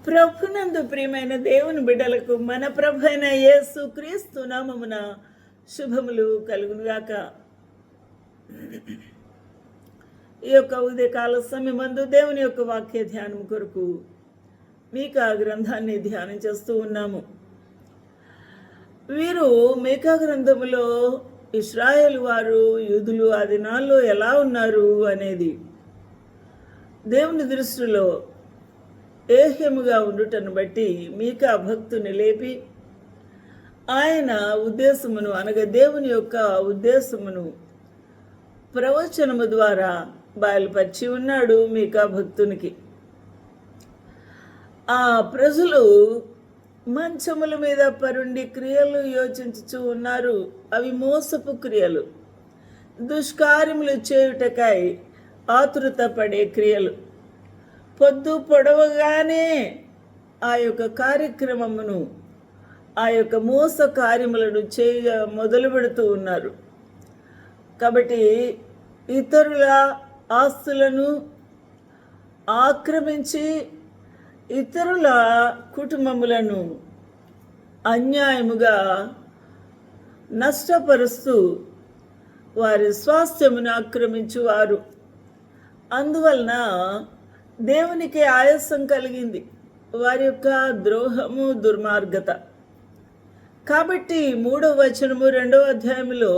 ప్రభునందు ప్రియమైన దేవుని బిడ్డలకు మన ప్రభు అయిన యేసు క్రీస్తు నామమున శుభములు కలుగునుగాక. ఈ యొక్క ఉదయకాల సమయమందు దేవుని యొక్క వాక్య ధ్యానం కొరకు మీకా గ్రంథాన్ని ధ్యానం చేస్తూ ఉన్నాము. వీరు మీకా గ్రంథములో ఇశ్రాయేలు వారు యూదులు ఆ దినాల్లో ఎలా ఉన్నారు అనేది దేవుని దృష్టిలో ఏహ్యముగా ఉండుటను బట్టి మీకా భక్తుని లేపి ఆయన ఉద్దేశమును అనగా దేవుని యొక్క ఉద్దేశమును ప్రవచనము ద్వారా బయలుపరిచి ఉన్నాడు మీకా భక్తునికి. ఆ ప్రజలు మంచముల మీద పరుండి క్రియలు యోచించుచూ ఉన్నారు. అవి మోసపు క్రియలు, దుష్కార్యములు చేయుటకై ఆతృత పడే క్రియలు. పొద్దు పొడవగానే ఆ యొక్క కార్యక్రమమును, ఆ యొక్క మోస కార్యములను చేయ మొదలు పెడుతూ ఉన్నారు. కాబట్టి ఇతరుల ఆస్తులను ఆక్రమించి ఇతరుల కుటుంబములను అన్యాయముగా నష్టపరుస్తూ వారి స్వాస్థ్యమును ఆక్రమించువారు. అందువలన దేవునికి ఆయాసం కలిగింది, వారి యొక్క ద్రోహము, దుర్మార్గత. కాబట్టి 3వ వచనము 2వ అధ్యాయంలో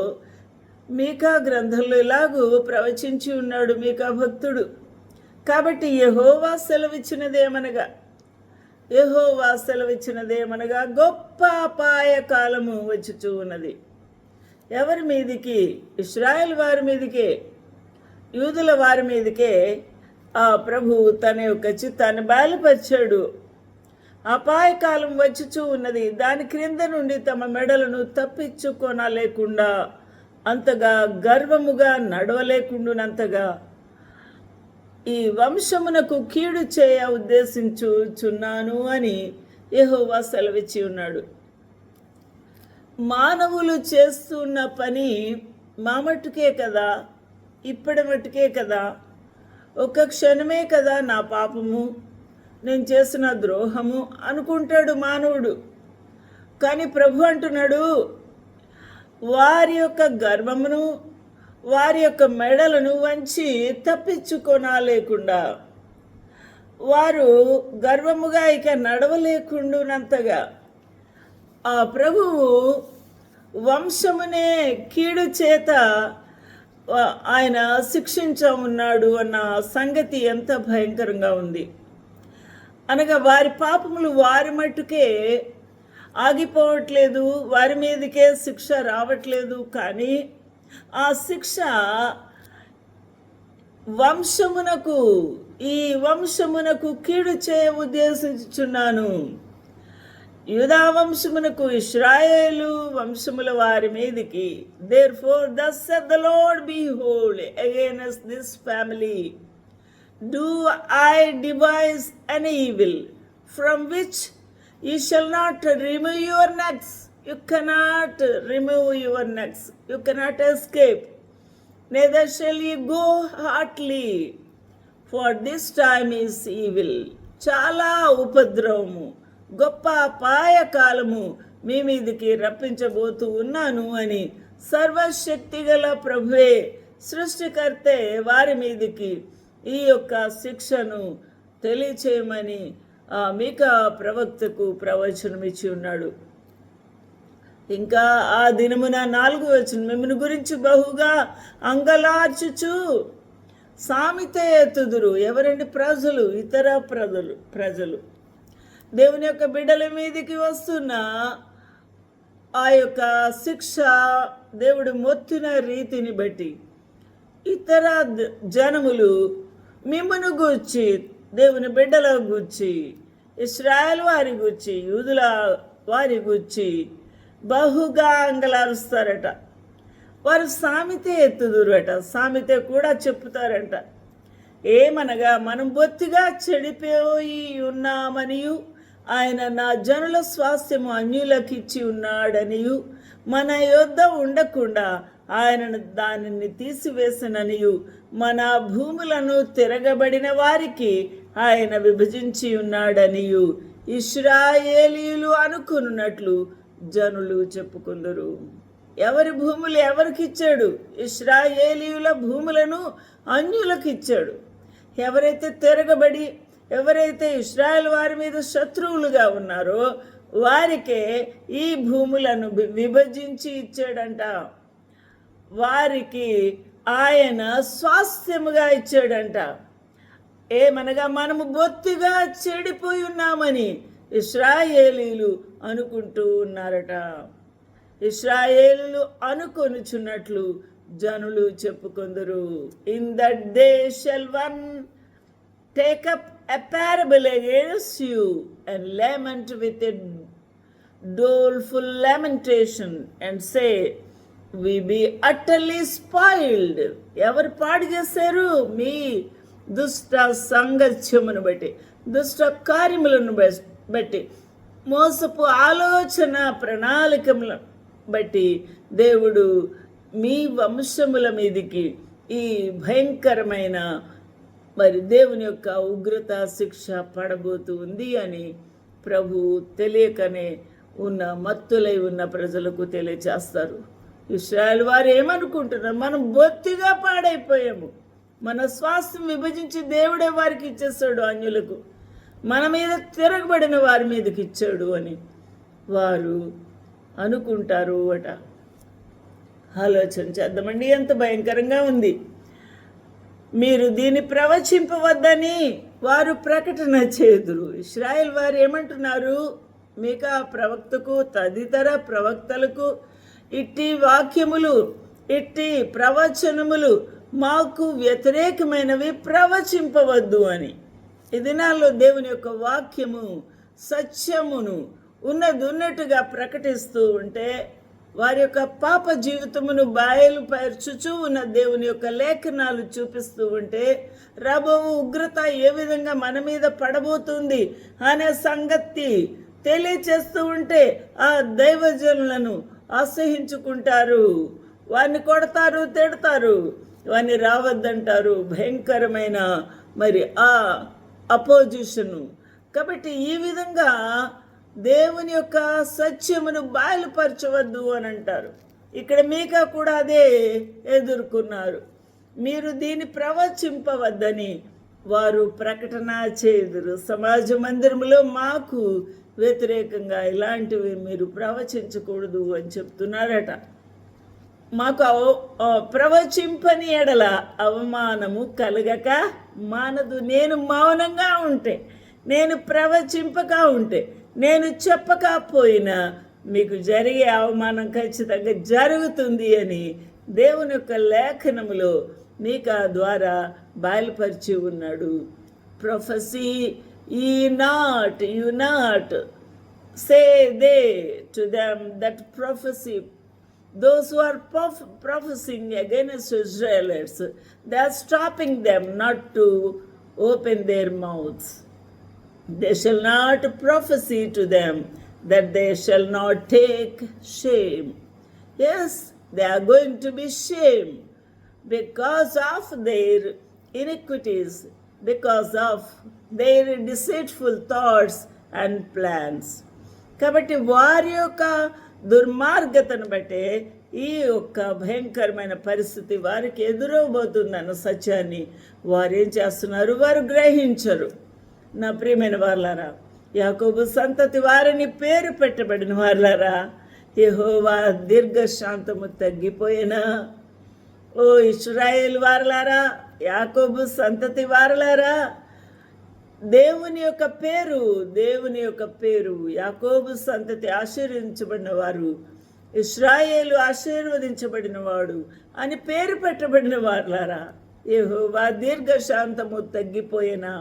మీకా గ్రంథంలో ఇలాగూ ప్రవచించి ఉన్నాడు మీకా భక్తుడు. కాబట్టి యెహోవా సెలవిచ్చినదేమనగా గొప్ప అపాయ కాలము వచ్చుచూ ఉన్నది. ఎవరి మీదికి? ఇశ్రాయేల్ వారి మీదికే, యూదుల వారి మీదికే ఆ ప్రభు తన యొక్క చిత్తాన్ని బయలుపరిచాడు. అపాయకాలం వచ్చుచూ ఉన్నది. దాని క్రింద నుండి తమ మెడలను తప్పించుకొనలేకుండా, అంతగా గర్వముగా నడవలేకుండానంతగా ఈ వంశమునకు కీడు చేయ ఉద్దేశించుచున్నాను అని యెహోవా సెలవిచ్చి ఉన్నాడు. మానవులు చేస్తున్న పని మా మట్టుకే కదా, ఇప్పటి మట్టుకే కదా, ఒక క్షణమే కదా నా పాపము, నేను చేసిన ద్రోహము అనుకుంటాడు మానవుడు. కానీ ప్రభు అంటున్నాడు, వారి యొక్క గర్వమును, వారి యొక్క మెడలను వంచి తప్పించుకొనలేకుండా, వారు గర్వముగా ఇక నడవలేకుండానంతగా ఆ ప్రభువు వంశమునే కీడు చేత ఆయన శిక్షించ ఉన్నాడు అన్న సంగతి ఎంత భయంకరంగా ఉంది. అనగా వారి పాపములు వారి మట్టుకే ఆగిపోవట్లేదు, వారి మీదకే శిక్ష రావట్లేదు. కానీ ఆ శిక్ష ఈ వంశమునకు కీడు చేయ ఉద్దేశించుచున్నాను. యూదా వంశమునకు, ఇశ్రాయేలు వంశముల వారి మీదికి. Therefore thus saith the Lord, behold, against this family do I devise an evil, from which ye shall not remove your necks. You cannot remove your necks. You cannot escape. Neither shall ye go hotly, for this time is evil. చాలా ఉపద్రవము, గొప్ప అపాయ కాలము మీ మీదికి రప్పించబోతూ ఉన్నాను అని సర్వశక్తిగల ప్రభువే, సృష్టికర్తే వారి మీదికి ఈ యొక్క శిక్షను తెలియచేయమని మీకా ప్రవక్తకు ప్రవచనం ఇచ్చి ఉన్నాడు. ఇంకా ఆ దినమున 4వ వచనం, మిమ్మును గురించి బహుగా అంగలార్చుచు సామెత ఎత్తుదురు. ఎవరండి? ప్రజలు, ఇతర ప్రజలు దేవుని యొక్క బిడ్డల మీదికి వస్తున్న ఆ యొక్క శిక్ష, దేవుడు మొత్తిన రీతిని బట్టి ఇతర జనములు మిమ్మును గూర్చి, దేవుని బిడ్డల గూర్చి, ఇశ్రాయేల్ వారి గూర్చి, యూదుల వారి గూర్చి బహుగా అంగలారుస్తారట. వారు సామెత ఎత్తుదురట, సామెత కూడా చెప్పుతారంట. ఏమనగా, మనం బొత్తిగా చెడిపోయి ఉన్నామనియు, ఆయన నా జనుల స్వాస్థ్యము అన్యులకు ఇచ్చి ఉన్నాడనియు, మన యొద్ద ఉండకుండా ఆయనను దానిని తీసివేసననియు, మన భూములను తిరగబడిన వారికి ఆయన విభజించి ఉన్నాడనియు ఇశ్రాయేలీయులు అనుకున్నట్లు జనులు చెప్పుకుందరు. ఎవరి భూములు ఎవరికి ఇచ్చాడు? ఇశ్రాయేలీయుల భూములను అన్యులకు ఇచ్చాడు. ఎవరైతే తిరగబడి, ఎవరైతే ఇశ్రాయేల్ వారి మీద శత్రువులుగా ఉన్నారో వారికే ఈ భూములను విభజించి ఇచ్చాడంట. వారికి ఆయన స్వాస్థ్యముగా ఇచ్చాడంట. ఏమనగా మనము బొత్తిగా చెడిపోయి ఉన్నామని ఇశ్రాయేలీలు అనుకుంటూ ఉన్నారట. ఇశ్రాయేలు అనుకొనుచున్నట్లు జనులు చెప్పుకొందరు. In that they shall one take up a parable against you and lament with a doleful lamentation and say, we be utterly spoiled. ఎవరు పాడు చేశారు? మీ దుష్ట సంగత్యమును బట్టి, దుష్ట కార్యములను బట్టి, మోసపు ఆలోచన ప్రణాళికములను బట్టి దేవుడు మీ వంశముల మీదికి ఈ భయంకరమైన దేవుని యొక్క ఉగ్రత శిక్ష పడబోతూ ఉంది అని ప్రభు తెలియకనే ఉన్న మత్తులై ఉన్న ప్రజలకు తెలియచేస్తారు. ఇశ్రాయేలు వారు ఏమనుకుంటున్నారు? మనం బొత్తిగా పాడైపోయాము, మన స్వాస్థ్యం విభజించి దేవుడే వారికి ఇచ్చేస్తాడు, అన్యులకు మన మీద తిరగబడిన వారి మీదకి ఇచ్చాడు అని వారు అనుకుంటారు అట. ఆలోచన చేద్దామండి, ఎంత భయంకరంగా ఉంది. మీరు దీన్ని ప్రవచింపవద్దని వారు ప్రకటన చేదురు. ఇశ్రాయేల్ వారు ఏమంటున్నారు? మీకా ప్రవక్తకు తదితర ప్రవక్తలకు ఇట్టి వాక్యములు, ఇట్టి ప్రవచనములు మాకు వ్యతిరేకమైనవి ప్రవచింపవద్దు అని. ఈ దినాల్లో దేవుని యొక్క వాక్యము సత్యమును ఉన్నట్టుగా ప్రకటిస్తూ ఉంటే వారి యొక్క పాప జీవితమును బయలుపరచుచూ ఉన్న దేవుని యొక్క లేఖనాలు చూపిస్తూ ఉంటే రాబో ఉగ్రత ఏ విధంగా మన మీద పడబోతుంది అనే సంగతి తెలియచేస్తూ ఉంటే ఆ దైవజనులను అసహించుకుంటారు, వారిని కొడతారు, తిడతారు, వారిని రావద్దంటారు. భయంకరమైన ఆ అపోజిషను. కాబట్టి ఈ విధంగా దేవుని యొక్క సత్యమును బయలుపరచవద్దు అని అంటారు. ఇక్కడ మీకా కూడా అదే ఎదుర్కొన్నారు. మీరు దీన్ని ప్రవచింపవద్దని వారు ప్రకటన చేయుదురు. సమాజ మందిరంలో మాకు వ్యతిరేకంగా ఇలాంటివి మీరు ప్రవచించకూడదు అని చెప్తున్నారట. మాకు ప్రవచింపని ఎడల అవమానము కలగక మానదు. నేను మౌనంగా ఉంటే, నేను ప్రవచింపక ఉంటే, నేను చెప్పకపోయినా మీకు జరిగే అవమానం ఖచ్చితంగా జరుగుతుంది అని దేవుని యొక్క లేఖనములో మీకా ద్వారా బయలుపరిచి ఉన్నాడు. ప్రొఫెసీ you not say they to them that ప్రొఫెసీ. Those who are prophesying against Israelites, they are stopping them not to open their mouths. They shall not prophesy to them that they shall not take shame. Yes, they are going to be shamed because of their iniquities, because of their deceitful thoughts and plans. కాబట్టి వారి యొక్క దుర్మార్గతను బట్టే ఈ యొక్క భయంకరమైన పరిస్థితి వారికి ఎదురవబోతుందన్న సత్యాన్ని వారు ఏం చేస్తున్నారు? వారు గ్రహించరు. నా ప్రియమైన వారలారా, యాకోబు సంతతి వారిని పేరు పెట్టబడిన వారలారా, యెహోవా దీర్ఘశాంతము తగ్గిపోయినా, ఓ ఇశ్రాయేలు వారలారా, యాకోబు సంతతి వారలారా, దేవుని యొక్క పేరు యాకోబు సంతతి ఆశీర్వదించబడిన వారు, ఇశ్రాయేలు ఆశీర్వదించబడిన వాడు అని పేరు పెట్టబడిన వారులారా, యెహోవా దీర్ఘశాంతము తగ్గిపోయినా,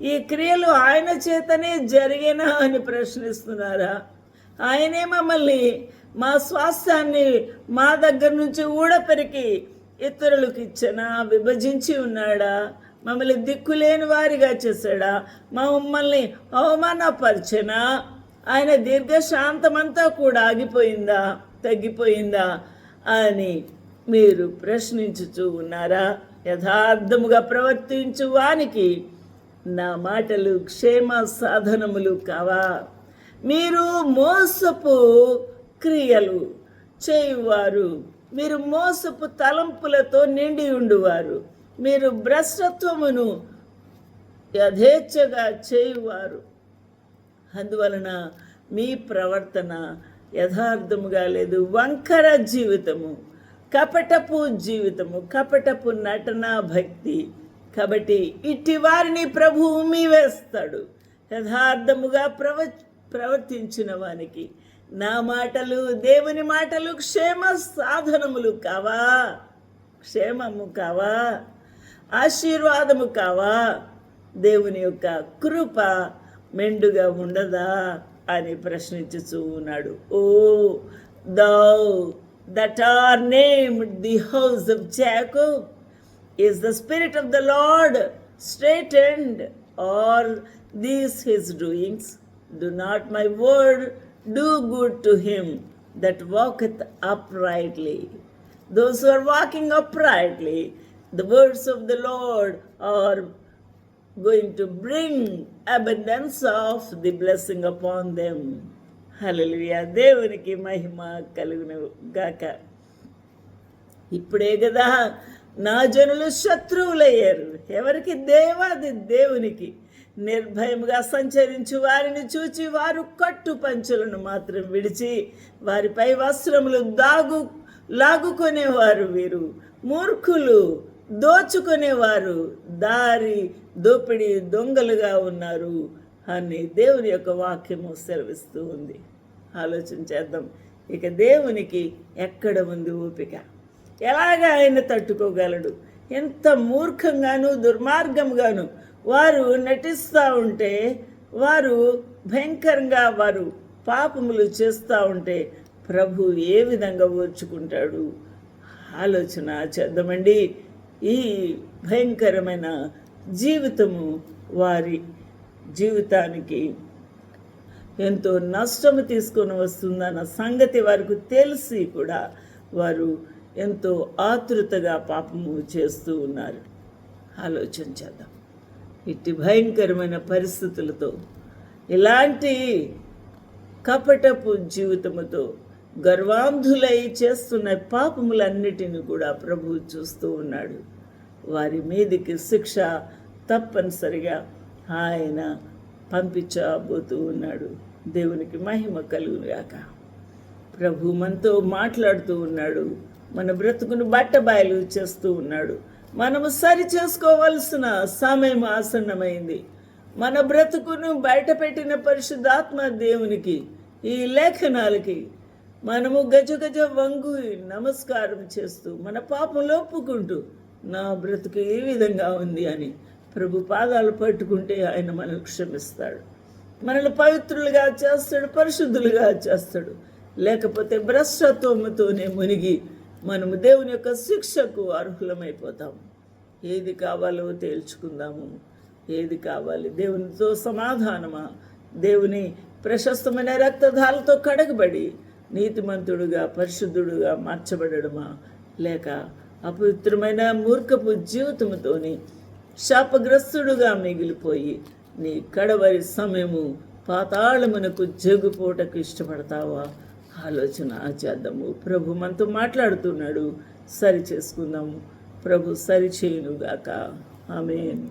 ఈ క్రియలు ఆయన చేతనే జరిగేనా అని ప్రశ్నిస్తున్నారా? ఆయనే మమ్మల్ని మా స్వాస్థ్యాన్ని మా దగ్గర నుంచి ఊడపెరికి ఇతరులకు ఇచ్చనా? విభజించి ఉన్నాడా? మమ్మల్ని దిక్కులేని వారిగా చేశాడా? మమ్మల్ని అవమానపరిచెనా? ఆయన దీర్ఘశాంతమంతా కూడా ఆగిపోయిందా, తగ్గిపోయిందా అని మీరు ప్రశ్నించుచూ ఉన్నారా? యథార్థముగా ప్రవర్తించు వానికి నా మాటలు క్షేమ సాధనములు కావా? మీరు మోసపు క్రియలు చేయువారు, మీరు మోసపు తలంపులతో నిండి ఉండువారు, మీరు భ్రష్టత్వమును యథేచ్ఛగా చేయువారు. అందువలన మీ ప్రవర్తన యథార్థముగా లేదు. వంకర జీవితము, కపటపు జీవితము, కపటపు నటన భక్తి. కాబట్టి ఇట్టి వారిని ప్రభువు మీవేస్తాడు. యథార్థముగా ప్రవర్తించిన వానికి నా మాటలు, దేవుని మాటలు క్షేమ సాధనములు కావా? క్షేమము కావా? ఆశీర్వాదము కావా? దేవుని యొక్క కృప మెండుగా ఉండదా అని ప్రశ్నించుచూ ఉన్నాడు. ఓ thou that are named the house of Jacob, is the spirit of the Lord straitened, or these his doings? Do not my word do good to him that walketh uprightly? Those who are walking uprightly, the words of the Lord are going to bring abundance of the blessing upon them. హల్లెలూయా. దేవునికి మహిమ కలుగును గాక. ఇప్పుడే కదా నా జనులు శత్రువులయ్యారు. ఎవరికి? దేవాది దేవునికి. నిర్భయముగా సంచరించు వారిని చూచి వారు కట్టు పంచులను మాత్రం విడిచి వారిపై వస్త్రములు లాగుకొనేవారు. వీరు మూర్ఖులు, దోచుకునేవారు, దారి దోపిడి దొంగలుగా ఉన్నారు అని దేవుని యొక్క వాక్యము సెలవిస్తూ ఉంది. ఆలోచన చేద్దాం. ఇక దేవునికి ఎక్కడ ఉంది ఓపిక? ఎలాగ ఆయన తట్టుకోగలడు? ఎంత మూర్ఖంగాను దుర్మార్గంగాను వారు నటిస్తూ ఉంటే, వారు భయంకరంగా వారు పాపములు చేస్తూ ఉంటే ప్రభు ఏ విధంగా ఓర్చుకుంటాడు? ఆలోచన చేద్దామండి. ఈ భయంకరమైన జీవితము వారి జీవితానికి ఎంతో నష్టము తీసుకొని వస్తుందన్న సంగతి వారికి తెలిసి కూడా వారు ఎంతో ఆతృతగా పాపము చేస్తూ ఉన్నారు. ఆలోచన చేద్దాం. ఇట్టి భయంకరమైన పరిస్థితులతో, ఇలాంటి కపటపు జీవితముతో గర్వాంధులై చేస్తున్న పాపములన్నిటిని కూడా ప్రభువు చూస్తూ ఉన్నాడు. వారి మీదికి శిక్ష తప్పనిసరిగా ఆయన పంపించబోతూ ఉన్నాడు. దేవునికి మహిమ కలుగుగాక. ప్రభు మనతో మాట్లాడుతూ ఉన్నాడు. మన బ్రతుకును బట్టబయలు చేస్తూ ఉన్నాడు. మనము సరి చేసుకోవలసిన సమయం ఆసన్నమైంది. మన బ్రతుకును బయటపెట్టిన పరిశుద్ధాత్మ దేవునికి, ఈ లేఖనాలకి మనము గజ వంగు నమస్కారం చేస్తూ మన పాపం ఒప్పుకుంటూ నా బ్రతుకు ఏ విధంగా ఉంది అని ప్రభు పాదాలు పట్టుకుంటే ఆయన మనల్ని క్షమిస్తాడు, మనల్ని పవిత్రులుగా చేస్తాడు, పరిశుద్ధులుగా చేస్తాడు. లేకపోతే భ్రష్టత్వముతోనే మునిగి మనము దేవుని యొక్క శిక్షకు అర్హులమైపోతాము. ఏది కావాలో తేల్చుకుందాము. ఏది కావాలి? దేవునితో సమాధానమా? దేవుని ప్రశస్తమైన రక్తధాలతో కడగబడి నీతిమంతుడుగా పరిశుద్ధుడుగా మార్చబడడమా? లేక అపవిత్రమైన మూర్ఖపు జీవితంతోని శాపగ్రస్తుడుగా మిగిలిపోయి నీ కడవరి సమయము పాతాళమునకు జగుపోటకు ఇష్టపడతావా? ఆలోచన చేద్దాము. ప్రభు మనతో మాట్లాడుతున్నాడు. సరి చేసుకుందాము. ప్రభు సరి చేయునుగాక. ఆమేన్.